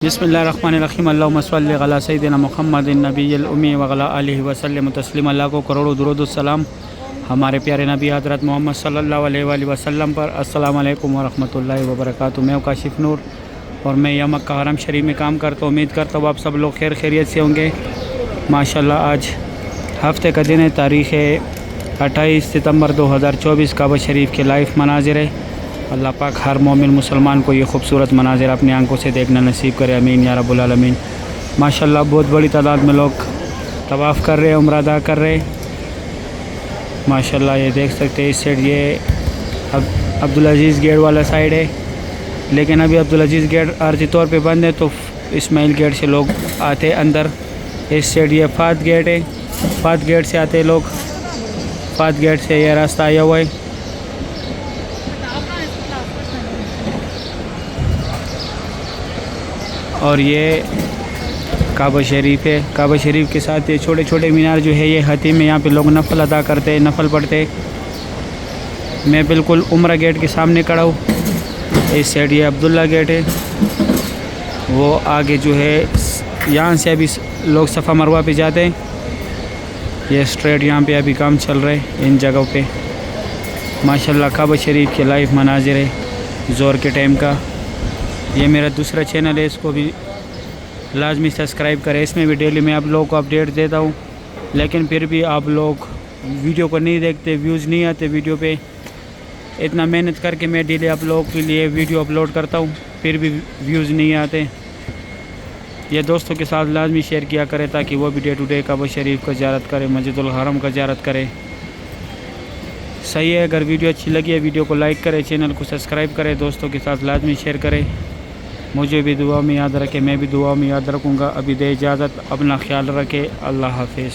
बिस्मिल्लाहिर्रहमानिर्रहीम अल्लाहुम्मा सल्लि अला सय्यिदिना मुहम्मदिन नबिय्यिल उम्मी व अला आलिहि व सल्लम तस्लीमा। अल्लाह को करोड़ों दुरूद सलाम हमारे प्यारे नबी हज़रत मोहम्मद सल्लल्लाहु अलैहि वसल्लम पर। अस्सलामु अलैकुम व रहमतुल्लाहि व बरकातुहू। मैं काशिफ नूर और मैं यहाँ मक्का हरम शरीफ में काम करता हूँ। उम्मीद करता हूँ आप सब लोग खैर खैरियत से होंगे। माशाल्लाह आज हफ्ते का दिन है, तारीख़ 28 सितंबर 2024। काबा शरीफ के लाइव मनाजिर है। अल्लाह पाक हर मोमिन मुसलमान को ये खूबसूरत मनाजिर अपनी आंखों से देखना नसीब करे, अमीन या रब्बुल आलमीन। माशाल्लाह बहुत बड़ी तादाद में लोग तवाफ़ कर रहे हैं, उम्रा अदा कर रहे हैं। माशाल्लाह ये देख सकते हैं इस साइड ये अब्दुल अज़ीज़ गेट वाला साइड है, लेकिन अभी अब्दुल अज़ीज़ गेट आर्जी तौर पे बंद है, तो इस्माइल गेट से लोग आते अंदर। इस साइड ये फात गेट है, फात गेट से आते लोग, फात गेट से ये रास्ता आया हुआ है। और ये काबा शरीफ है। काबा शरीफ के साथ ये छोटे छोटे मीनार जो है ये हतीम में, यहाँ पे लोग नफल अदा करते हैं, नफल पढ़ते हैं। मैं बिल्कुल उम्रा गेट के सामने खड़ा हूँ। इस साइड ये अब्दुल्ला गेट है, वो आगे जो है यहाँ से अभी लोग सफ़ा मरवा पे जाते हैं। ये स्ट्रेट यहाँ पे अभी काम चल रहा है इन जगहों पे। माशाल्लाह काबा शरीफ के लाइव मनाजिर है ज़ोर के टाइम का। ये मेरा दूसरा चैनल है, इसको भी लाजमी सब्सक्राइब करें। इसमें भी डेली मैं आप लोगों को अपडेट देता हूँ, लेकिन फिर भी आप लोग वीडियो को नहीं देखते, व्यूज़ नहीं आते वीडियो पे। इतना मेहनत करके मैं डेली आप लोगों के लिए वीडियो अपलोड करता हूँ, फिर भी व्यूज़ नहीं आते। ये दोस्तों के साथ लाजमी शेयर किया करें ताकि वो भी डे टू डे काबा शरीफ का ज़ियारत करें, मस्जिदुल हरम का ज़ियारत करें। सही है, अगर वीडियो अच्छी लगी है वीडियो को लाइक करें, चैनल को सब्सक्राइब करें, दोस्तों के साथ लाजमी शेयर करें। मुझे भी दुआ में याद रखें, मैं भी दुआ में याद रखूँगा। अभी दे इजाज़त, अपना ख्याल रखें। अल्लाह हाफिज़।